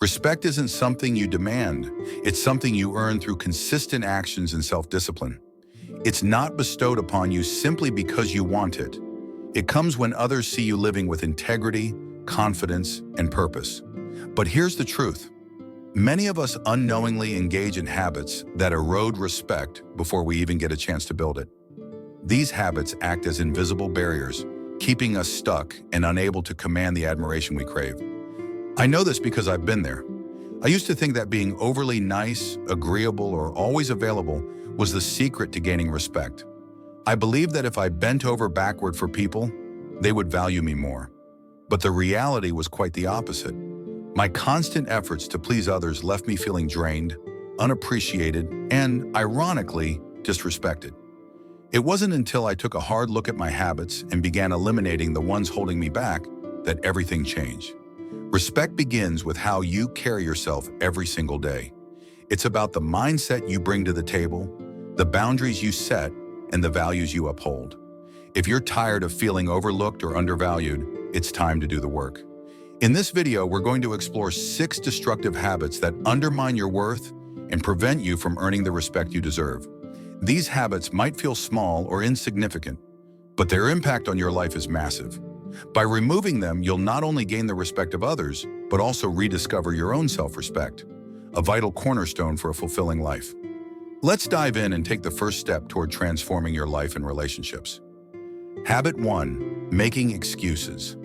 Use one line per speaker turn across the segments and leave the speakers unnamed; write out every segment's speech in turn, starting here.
Respect isn't something you demand. It's something you earn through consistent actions and self-discipline. It's not bestowed upon you simply because you want it. It comes when others see you living with integrity, confidence, and purpose. But here's the truth. Many of us unknowingly engage in habits that erode respect before we even get a chance to build it. These habits act as invisible barriers, keeping us stuck and unable to command the admiration we crave. I know this because I've been there. I used to think that being overly nice, agreeable, or always available was the secret to gaining respect. I believed that if I bent over backward for people, they would value me more. But the reality was quite the opposite. My constant efforts to please others left me feeling drained, unappreciated, and, ironically, disrespected. It wasn't until I took a hard look at my habits and began eliminating the ones holding me back that everything changed. Respect begins with how you carry yourself every single day. It's about the mindset you bring to the table, the boundaries you set, and the values you uphold. If you're tired of feeling overlooked or undervalued, it's time to do the work. In this video, we're going to explore 6 destructive habits that undermine your worth and prevent you from earning the respect you deserve. These habits might feel small or insignificant, but their impact on your life is massive. By removing them, you'll not only gain the respect of others, but also rediscover your own self-respect, a vital cornerstone for a fulfilling life. Let's dive in and take the first step toward transforming your life and relationships. Habit 1. Making excuses.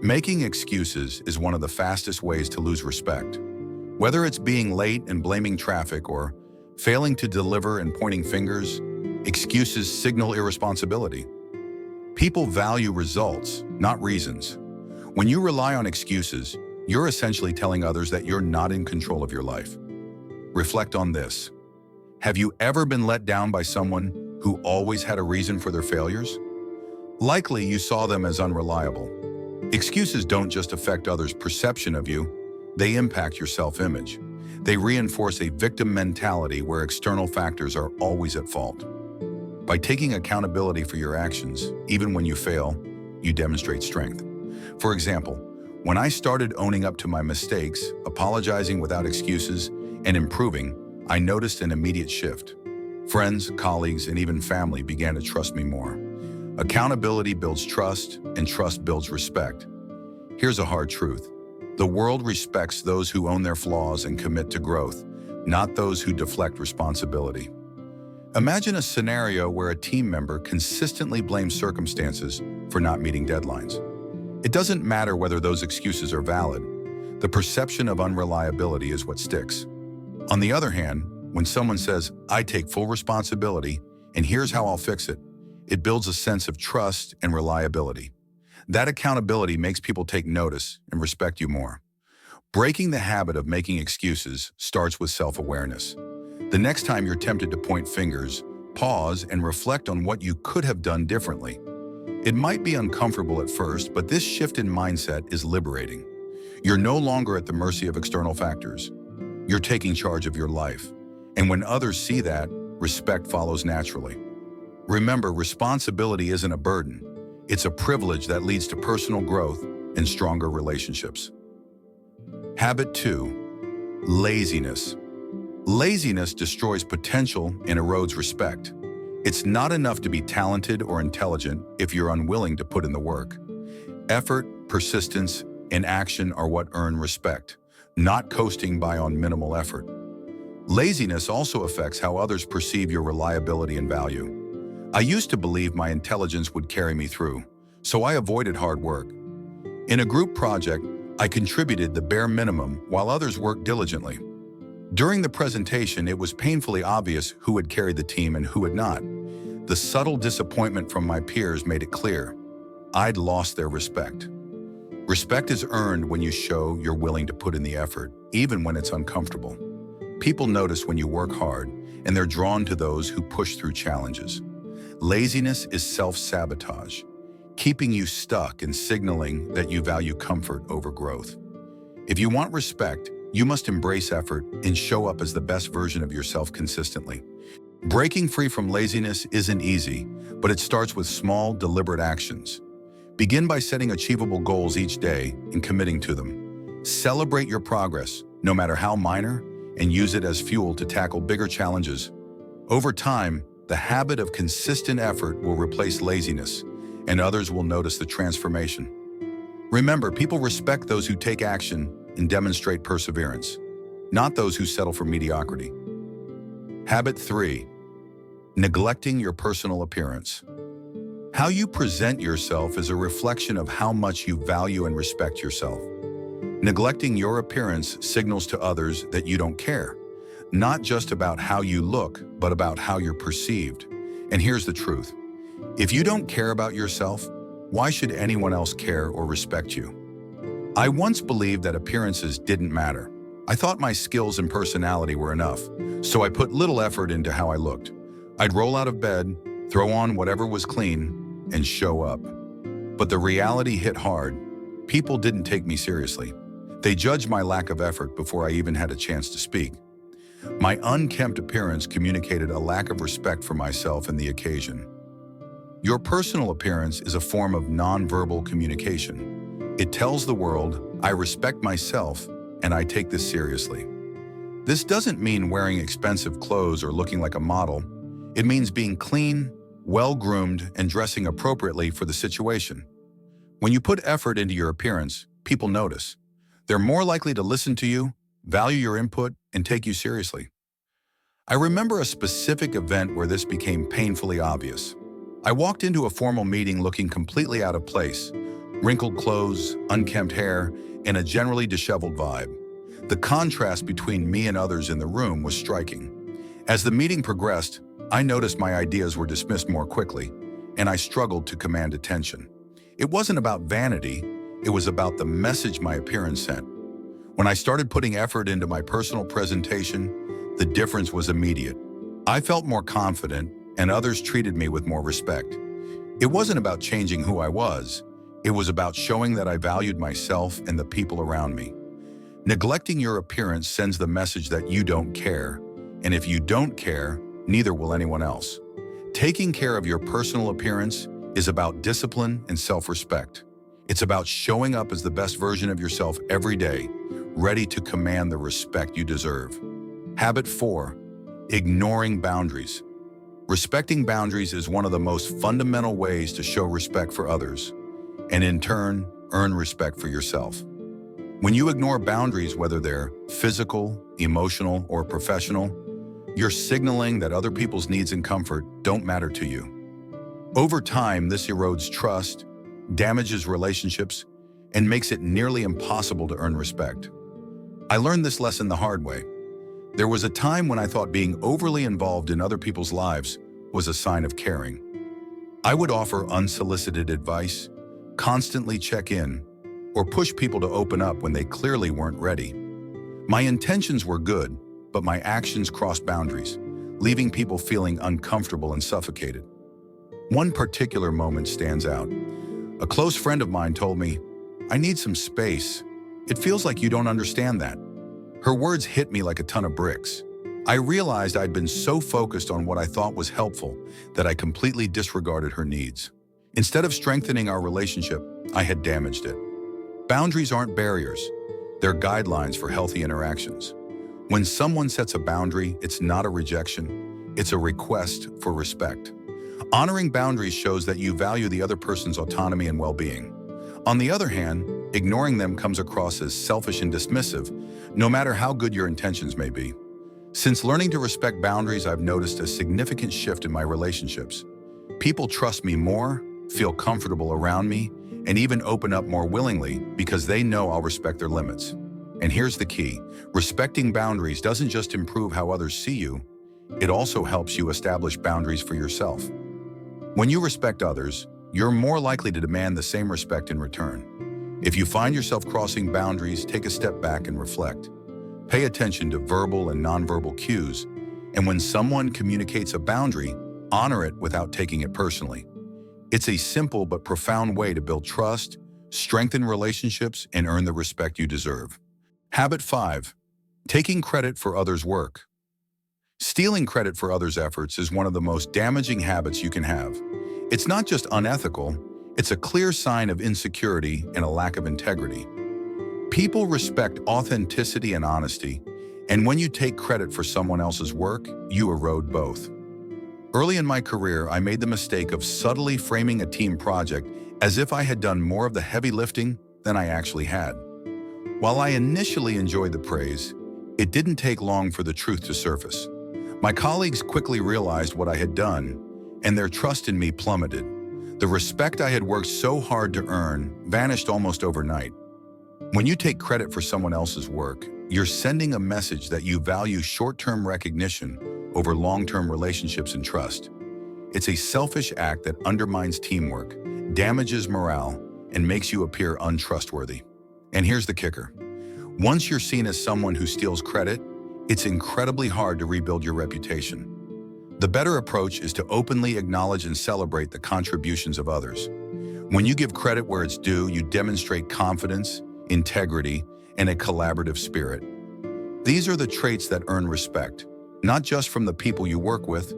Making excuses is one of the fastest ways to lose respect. Whether it's being late and blaming traffic or failing to deliver and pointing fingers, excuses signal irresponsibility. People value results, not reasons. When you rely on excuses, you're essentially telling others that you're not in control of your life. Reflect on this. Have you ever been let down by someone who always had a reason for their failures? Likely you saw them as unreliable. Excuses don't just affect others' perception of you, they impact your self-image. They reinforce a victim mentality where external factors are always at fault. By taking accountability for your actions, even when you fail, you demonstrate strength. For example, when I started owning up to my mistakes, apologizing without excuses, and improving, I noticed an immediate shift. Friends, colleagues, and even family began to trust me more. Accountability builds trust, and trust builds respect. Here's a hard truth. The world respects those who own their flaws and commit to growth, not those who deflect responsibility. Imagine a scenario where a team member consistently blames circumstances for not meeting deadlines. It doesn't matter whether those excuses are valid. The perception of unreliability is what sticks. On the other hand, when someone says, "I take full responsibility, and here's how I'll fix it," it builds a sense of trust and reliability. That accountability makes people take notice and respect you more. Breaking the habit of making excuses starts with self-awareness. The next time you're tempted to point fingers, pause and reflect on what you could have done differently. It might be uncomfortable at first, but this shift in mindset is liberating. You're no longer at the mercy of external factors. You're taking charge of your life. And when others see that, respect follows naturally. Remember, responsibility isn't a burden. It's a privilege that leads to personal growth and stronger relationships. Habit 2. Laziness. Laziness destroys potential and erodes respect. It's not enough to be talented or intelligent if you're unwilling to put in the work. Effort, persistence, and action are what earn respect, not coasting by on minimal effort. Laziness also affects how others perceive your reliability and value. I used to believe my intelligence would carry me through, so I avoided hard work. In a group project, I contributed the bare minimum while others worked diligently. During the presentation, it was painfully obvious who had carried the team and who had not. The subtle disappointment from my peers made it clear. I'd lost their respect. Respect is earned when you show you're willing to put in the effort, even when it's uncomfortable. People notice when you work hard, and they're drawn to those who push through challenges. Laziness is self-sabotage, keeping you stuck and signaling that you value comfort over growth. If you want respect, you must embrace effort and show up as the best version of yourself consistently. Breaking free from laziness isn't easy, but it starts with small, deliberate actions. Begin by setting achievable goals each day and committing to them. Celebrate your progress, no matter how minor, and use it as fuel to tackle bigger challenges. Over time, the habit of consistent effort will replace laziness, and others will notice the transformation. Remember, people respect those who take action and demonstrate perseverance, not those who settle for mediocrity. Habit 3. Neglecting your personal appearance. How you present yourself is a reflection of how much you value and respect yourself. Neglecting your appearance signals to others that you don't care, not just about how you look, but about how you're perceived. And here's the truth. If you don't care about yourself, why should anyone else care or respect you? I once believed that appearances didn't matter. I thought my skills and personality were enough, so I put little effort into how I looked. I'd roll out of bed, throw on whatever was clean, and show up. But the reality hit hard. People didn't take me seriously. They judged my lack of effort before I even had a chance to speak. My unkempt appearance communicated a lack of respect for myself and the occasion. Your personal appearance is a form of nonverbal communication. It tells the world, I respect myself and I take this seriously. This doesn't mean wearing expensive clothes or looking like a model. It means being clean, well-groomed, and dressing appropriately for the situation. When you put effort into your appearance, people notice. They're more likely to listen to you, value your input, and take you seriously. I remember a specific event where this became painfully obvious. I walked into a formal meeting looking completely out of place, wrinkled clothes, unkempt hair, and a generally disheveled vibe. The contrast between me and others in the room was striking. As the meeting progressed, I noticed my ideas were dismissed more quickly, and I struggled to command attention. It wasn't about vanity, it was about the message my appearance sent. When I started putting effort into my personal presentation, the difference was immediate. I felt more confident, and others treated me with more respect. It wasn't about changing who I was, it was about showing that I valued myself and the people around me. Neglecting your appearance sends the message that you don't care, and if you don't care, neither will anyone else. Taking care of your personal appearance is about discipline and self-respect. It's about showing up as the best version of yourself every day, ready to command the respect you deserve. Habit 4. Ignoring boundaries. Respecting boundaries is one of the most fundamental ways to show respect for others, and in turn, earn respect for yourself. When you ignore boundaries, whether they're physical, emotional, or professional, you're signaling that other people's needs and comfort don't matter to you. Over time, this erodes trust, damages relationships, and makes it nearly impossible to earn respect. I learned this lesson the hard way. There was a time when I thought being overly involved in other people's lives was a sign of caring. I would offer unsolicited advice, constantly check in, or push people to open up when they clearly weren't ready. My intentions were good, but my actions crossed boundaries, leaving people feeling uncomfortable and suffocated. One particular moment stands out. A close friend of mine told me, "I need some space. It feels like you don't understand that." Her words hit me like a ton of bricks. I realized I'd been so focused on what I thought was helpful that I completely disregarded her needs. Instead of strengthening our relationship, I had damaged it. Boundaries aren't barriers. They're guidelines for healthy interactions. When someone sets a boundary, it's not a rejection. It's a request for respect. Honoring boundaries shows that you value the other person's autonomy and well-being. On the other hand, ignoring them comes across as selfish and dismissive, no matter how good your intentions may be. Since learning to respect boundaries, I've noticed a significant shift in my relationships. People trust me more, feel comfortable around me, and even open up more willingly because they know I'll respect their limits. And here's the key. Respecting boundaries doesn't just improve how others see you, it also helps you establish boundaries for yourself. When you respect others, you're more likely to demand the same respect in return. If you find yourself crossing boundaries, take a step back and reflect. Pay attention to verbal and nonverbal cues, and when someone communicates a boundary, honor it without taking it personally. It's a simple but profound way to build trust, strengthen relationships, and earn the respect you deserve. Habit 5. Taking credit for others' work. Stealing credit for others' efforts is one of the most damaging habits you can have. It's not just unethical, it's a clear sign of insecurity and a lack of integrity. People respect authenticity and honesty, and when you take credit for someone else's work, you erode both. Early in my career, I made the mistake of subtly framing a team project as if I had done more of the heavy lifting than I actually had. While I initially enjoyed the praise, it didn't take long for the truth to surface. My colleagues quickly realized what I had done, and their trust in me plummeted. The respect I had worked so hard to earn vanished almost overnight. When you take credit for someone else's work, you're sending a message that you value short-term recognition over long-term relationships and trust. It's a selfish act that undermines teamwork, damages morale, and makes you appear untrustworthy. And here's the kicker. Once you're seen as someone who steals credit, it's incredibly hard to rebuild your reputation. The better approach is to openly acknowledge and celebrate the contributions of others. When you give credit where it's due, you demonstrate confidence, integrity, and a collaborative spirit. These are the traits that earn respect, not just from the people you work with,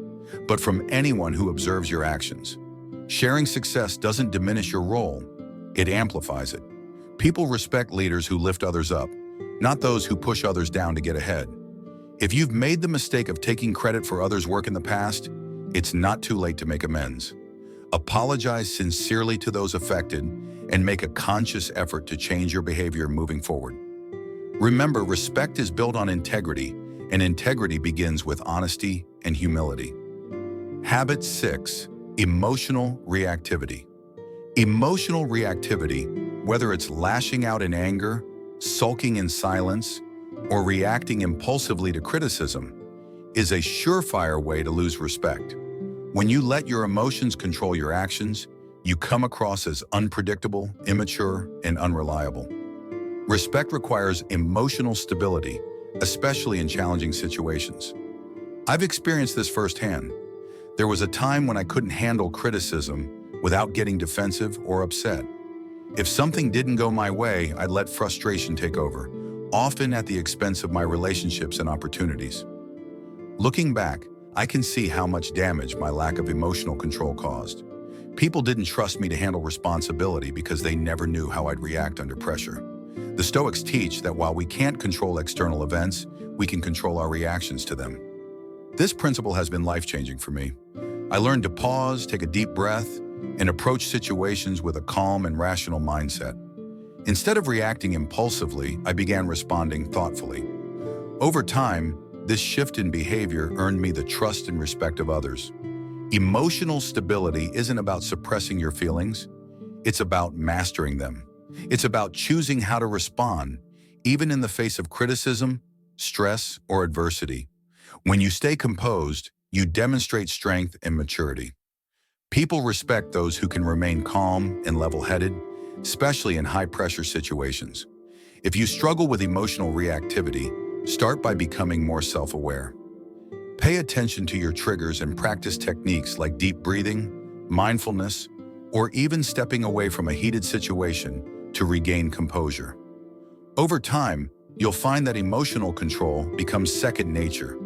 but from anyone who observes your actions. Sharing success doesn't diminish your role, it amplifies it. People respect leaders who lift others up, not those who push others down to get ahead. If you've made the mistake of taking credit for others' work in the past, it's not too late to make amends. Apologize sincerely to those affected and make a conscious effort to change your behavior moving forward. Remember, respect is built on integrity, and integrity begins with honesty and humility. Habit 6, emotional reactivity. Emotional reactivity, whether it's lashing out in anger, sulking in silence, or reacting impulsively to criticism, is a surefire way to lose respect. When you let your emotions control your actions, you come across as unpredictable, immature, and unreliable. Respect requires emotional stability, especially in challenging situations. I've experienced this firsthand. There was a time when I couldn't handle criticism without getting defensive or upset. If something didn't go my way, I'd let frustration take over, often at the expense of my relationships and opportunities. Looking back, I can see how much damage my lack of emotional control caused. People didn't trust me to handle responsibility because they never knew how I'd react under pressure. The Stoics teach that while we can't control external events, we can control our reactions to them. This principle has been life-changing for me. I learned to pause, take a deep breath, and approach situations with a calm and rational mindset. Instead of reacting impulsively, I began responding thoughtfully. Over time, this shift in behavior earned me the trust and respect of others. Emotional stability isn't about suppressing your feelings, it's about mastering them. It's about choosing how to respond, even in the face of criticism, stress, or adversity. When you stay composed, you demonstrate strength and maturity. People respect those who can remain calm and level-headed, especially in high-pressure situations. If you struggle with emotional reactivity, start by becoming more self-aware. Pay attention to your triggers and practice techniques like deep breathing, mindfulness, or even stepping away from a heated situation to regain composure. Over time, you'll find that emotional control becomes second nature,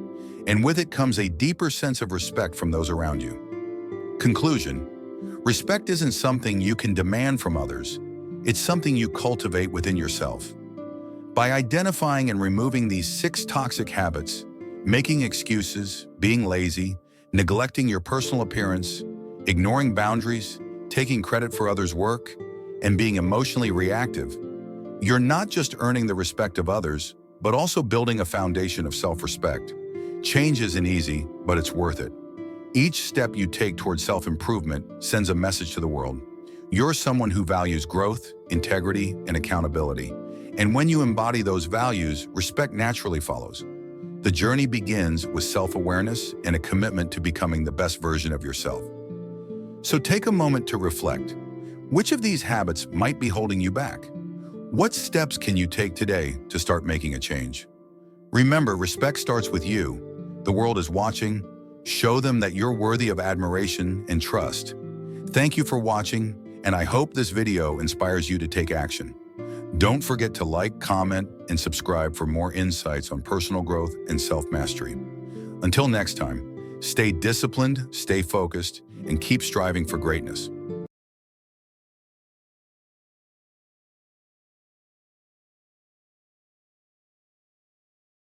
and with it comes a deeper sense of respect from those around you. Conclusion: respect isn't something you can demand from others, it's something you cultivate within yourself. By identifying and removing these 6 toxic habits, making excuses, being lazy, neglecting your personal appearance, ignoring boundaries, taking credit for others' work, and being emotionally reactive, you're not just earning the respect of others, but also building a foundation of self-respect. Change isn't easy, but it's worth it. Each step you take towards self-improvement sends a message to the world. You're someone who values growth, integrity, and accountability. And when you embody those values, respect naturally follows. The journey begins with self-awareness and a commitment to becoming the best version of yourself. So take a moment to reflect. Which of these habits might be holding you back? What steps can you take today to start making a change? Remember, respect starts with you. The world is watching. Show them that you're worthy of admiration and trust. Thank you for watching, and I hope this video inspires you to take action. Don't forget to like, comment, and subscribe for more insights on personal growth and self-mastery. Until next time, stay disciplined, stay focused, and keep striving for greatness.